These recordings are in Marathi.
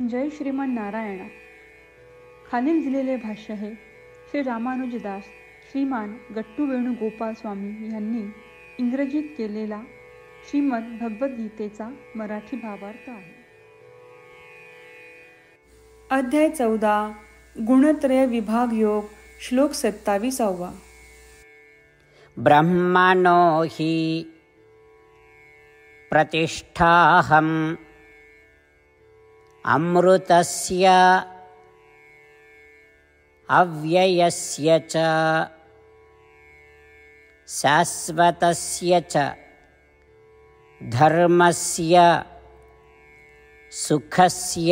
जय श्रीमन नारायणा. खालील दिलेले भाष्य हे श्री रामानुजदास श्रीमान गट्टू वेणुगोपाल स्वामी यांनी इंग्रजीत केलेला श्रीमद भगवद्गीतेचा मराठी भावार्थ आहे. अध्याय 14 गुणत्रय विभाग योग श्लोक 27. ब्रह्मणो हि प्रतिष्ठाहम् अमृतस्य अव्ययस्य च शाश्वतस्य च धर्मस्य सुखस्य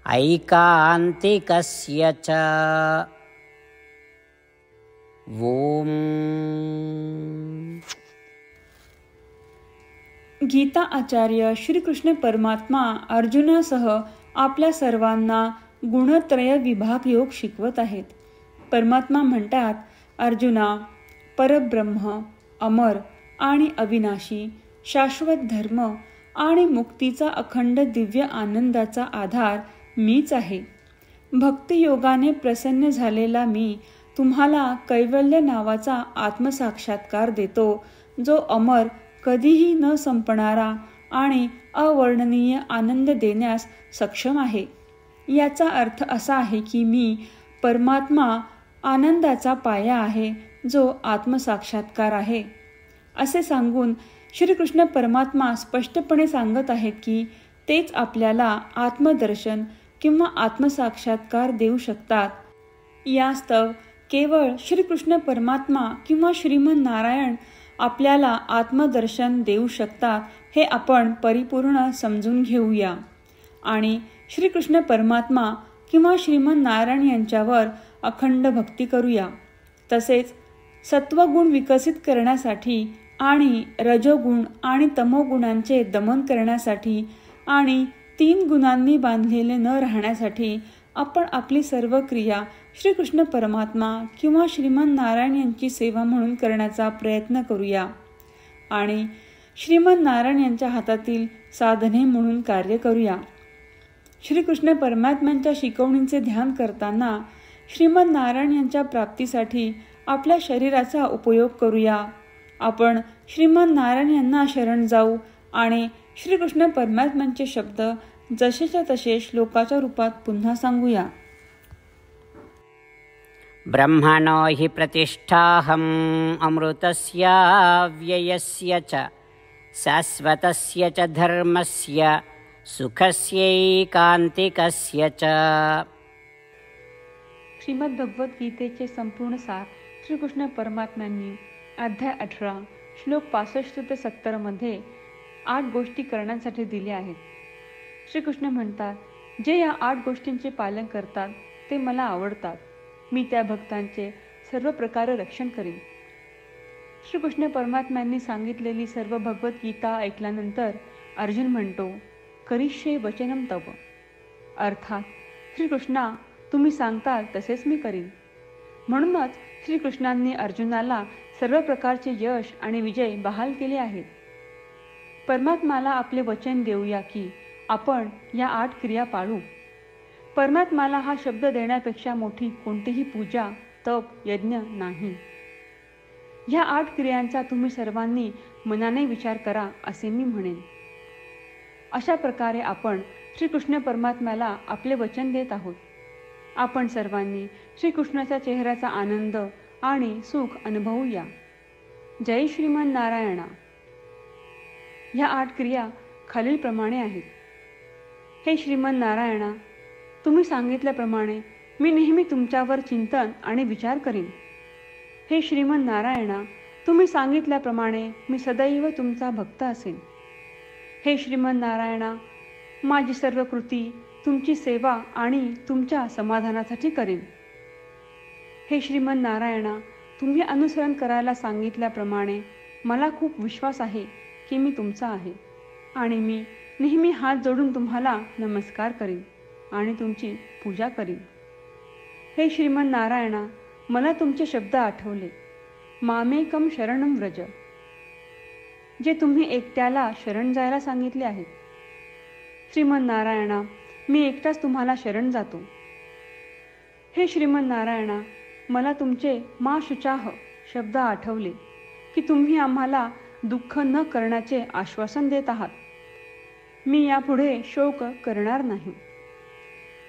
ऐकान्तिकस्य च. ओम. गीता आचार्य श्रीकृष्ण परमात्मा अर्जुनासह आपल्या सर्वांना गुणत्रय विभाग योग शिकवत आहेत. परमात्मा म्हणतात, अर्जुना, परब्रह्म, अमर आणि अविनाशी, शाश्वत धर्म आणि मुक्तीचा अखंड दिव्य आनंदाचा आधार मीच आहे. भक्तियोगाने प्रसन्न झालेला मी तुम्हाला कैवल्य नावाचा आत्मसाक्षात्कार देतो, जो अमर, कधीही न संपणारा आणि अवर्णनीय आनंद देण्यास सक्षम आहे. याचा अर्थ असा आहे की मी परमात्मा आनंदाचा पाया आहे, जो आत्मसाक्षात्कार आहे. असे सांगून श्रीकृष्ण परमात्मा स्पष्टपणे सांगत आहेत की तेच आपल्याला आत्मदर्शन किंवा आत्मसाक्षात्कार देऊ शकतात. यास्तव केवळ श्रीकृष्ण परमात्मा किंवा श्रीमन नारायण आपल्याला आत्मदर्शन देऊ शकतात, हे आपण परिपूर्ण समजून घेऊया आणि श्रीकृष्ण परमात्मा किंवा श्रीमन नारायण यांच्यावर अखंड भक्ती करूया. तसेच सत्वगुण विकसित करण्यासाठी आणि रजोगुण आणि तमोगुणांचे दमन करण्यासाठी आणि 3 गुणांनी बांधलेले न राहण्यासाठी आपण आपली सर्व क्रिया श्रीकृष्ण परमात्मा किंवा श्रीमन नारायण यांची सेवा म्हणून करण्याचा प्रयत्न करूया आणि श्रीमन नारायण यांच्या हातातील साधने म्हणून कार्य करूया. श्रीकृष्ण परमात्म्यांच्या शिकवणींचे ध्यान करताना श्रीमन नारायण यांच्या प्राप्तीसाठी आपल्या शरीराचा उपयोग करूया. आपण श्रीमन नारायण यांना शरण जाऊ आणि श्रीकृष्ण परमात्म्यांचे शब्द जसेच्या तसे श्लोकाच्या रूपात पुन्हा सांगूया. ब्रह्मणो हि प्रतिष्ठाहम् अमृतस्य अव्ययस्य च शाश्वतस्य च धर्मस्य सुखस्यैकान्तिकस्य च. श्रीमद भगवद्गीतेचे संपूर्ण सार श्रीकृष्ण परमात्म्यांनी अध्याय 18 श्लोक 65 ते 70 मध्ये 8 गोष्टी करण्यासाठी दिल्या आहेत. श्रीकृष्ण म्हणतात, जे या 8 गोष्टींचे पालन करतात ते मला आवडतात. मी त्या भक्तांचे सर्व प्रकारे रक्षण करीन. श्रीकृष्ण परमात्म्यांनी सांगितलेली सर्व भगवद्गीता ऐकल्यानंतर अर्जुन म्हणतो, करिष्ये वचनम तव. अर्थात श्रीकृष्णा, तुम्ही सांगताल तसेच मी करीन. म्हणूनच श्रीकृष्णांनी अर्जुनाला सर्व प्रकारचे यश आणि विजय बहाल केले आहेत. परमात्माला आपले वचन देऊया की आपण या 8 क्रिया पाळू. परमात्माला हा शब्द देण्यापेक्षा मोठी कोणतीही पूजा, तप, यज्ञ नाही. ह्या 8 क्रियांचा तुम्ही सर्वांनी मनाने विचार करा असे मी म्हणेन. अशा प्रकारे आपण श्रीकृष्ण परमात्म्याला आपले वचन देत आहोत. आपण सर्वांनी श्रीकृष्णाच्या चेहऱ्याचा आनंद आणि सुख अनुभवूया. जय श्रीमन नारायणा. ह्या 8 क्रिया खालीलप्रमाणे आहेत. हे श्रीमन नारायणा, तुम्ही सांगितल्याप्रमाणे मी नेहमी तुमच्यावर चिंतन आणि विचार करीन. हे श्रीमन नारायणा, तुम्ही सांगितल्याप्रमाणे मी सदैव तुमचा भक्त असेन. हे श्रीमन नारायणा, माझी सर्व कृती तुमची सेवा आणि तुमच्या समाधानासाठी करीन. हे श्रीमन नारायणा, तुम्ही अनुसरण करायला सांगितल्याप्रमाणे मला खूप विश्वास आहे की मी तुमचा आहे आणि मी नेहमी हात जोडून तुम्हाला नमस्कार करीन आणि तुमची पूजा करीन. हे श्रीमन नारायणा, मला तुमचे शब्द आठवले. मामेकम शरणम व्रज. जे तुम्ही एकट्याला शरण जायला सांगितले आहेत. श्रीमन्नारायणा, मी एकटाच तुम्हाला शरण जातो. हे श्रीमन्नारायणा, मला तुमचे मा शुचाह शब्द आठवले की तुम्ही आम्हाला दुःख न करण्याचे आश्वासन देत आहात. मी यापुढे शोक करणार नाही.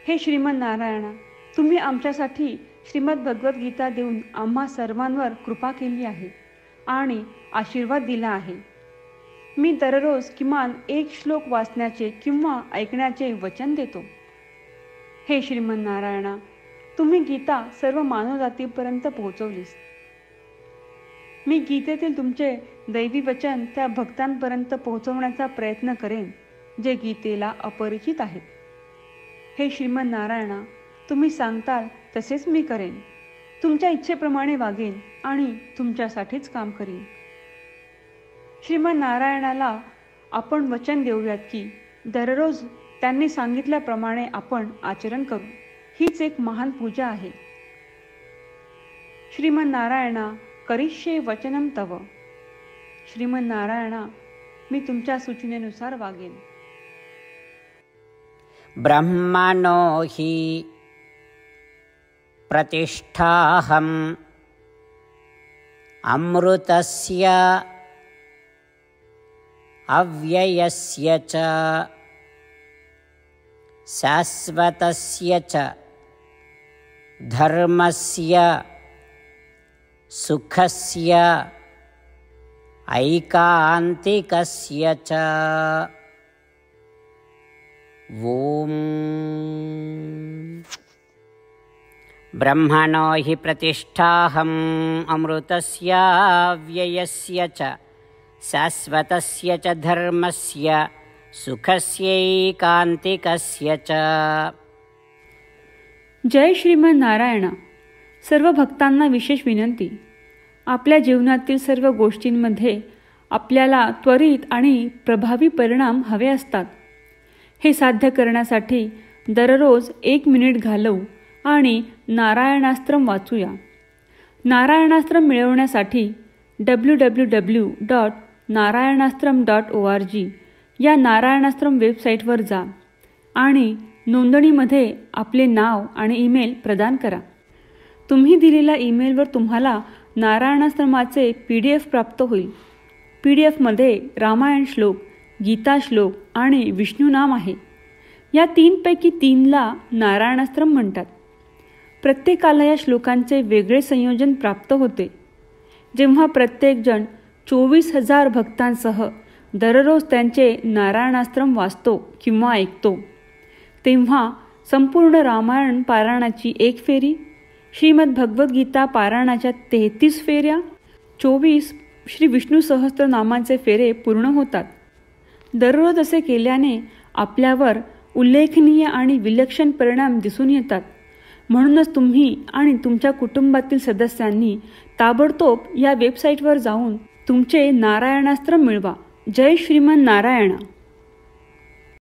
हे श्रीमन्नारायणा, तुम्ही आमच्यासाठी श्रीमद भगवद्गीता देऊन आम्हा सर्वांवर कृपा केली आहे आणि आशीर्वाद दिला आहे. मी दररोज किमान 1 श्लोक वाचण्याचे किंवा ऐकण्याचे वचन देतो. हे श्रीमन्नारायणा, तुम्ही गीता सर्व मानवजातीपर्यंत पोहोचवलीस. मी गीतेतील तुमचे दैवी वचन त्या भक्तांपर्यंत पोहोचवण्याचा प्रयत्न करेन जे गीतेला अपरिचित आहेत. हे श्रीमन्नारायणा, तुम्ही सांगताल तसेच मी करेन. तुमच्या इच्छेप्रमाणे वागेन आणि तुमच्यासाठीच काम करीन. श्रीमन्नारायणाला आपण वचन देऊयात की दररोज त्यांनी सांगितल्याप्रमाणे आपण आचरण करू. हीच एक महान पूजा आहे. श्रीमन्नारायणा, करिष्ये वचनम तव. श्रीमन्नारायणा, मी तुमच्या सूचनेनुसार वागेन. ब्रह्मणो हि प्रतिष्ठाहम् अमृतस्य अव्ययस्य च शाश्वतस्य च धर्मस्य सुखस्य ऐकान्तिकस्य च. ओम. ब्रह्मणो हि प्रतिष्ठाहम् अमृतस्य व्ययस्य च शाश्वतस्य च धर्मस्य सुखस्यैकान्तिकस्य च. जय श्रीमन्नारायणा. सर्व भक्तांना विशेष विनंती. आपल्या जीवनातील सर्व गोष्टींमध्ये आपल्याला त्वरित आणि प्रभावी परिणाम हवे असतात. हे साध्य करण्यासाठी दररोज 1 मिनिट घालवू आणि नारायणास्त्रम वाचूया. नारायणास्त्रम मिळवण्यासाठी www.narayanaastram.org या नारायणास्त्रम वेबसाईटवर जा आणि नोंदणीमध्ये आपले नाव आणि ईमेल प्रदान करा. तुम्ही दिलेल्या ईमेलवर तुम्हाला नारायणास्त्रमाचे PDF प्राप्त होईल. PDFमध्ये रामायण श्लोक, गीता श्लोक आणि विष्णू नाम आहे. या 3 पैकी 3ला नारायणास्त्रम म्हणतात. प्रत्येकाला या श्लोकांचे वेगळे संयोजन प्राप्त होते. जेव्हा प्रत्येकजण 24,000 भक्तांसह दररोज त्यांचे नारायणास्त्रम वाचतो किंवा ऐकतो, तेव्हा संपूर्ण रामायण पारायणाची 1 फेरी, श्रीमद भगवद्गीता पारायणाच्या 33 फेऱ्या, 24 श्री विष्णू सहस्त्रनामांचे फेरे पूर्ण होतात. दररोज असे केल्याने आपल्यावर उल्लेखनीय आणि विलक्षण परिणाम दिसून येतात. म्हणूनच तुम्ही आणि तुमच्या कुटुंबातील सदस्यांनी ताबडतोब या वेबसाईटवर जाऊन तुमचे नारायणास्त्र मिळवा. जय श्रीमन्नारायणा.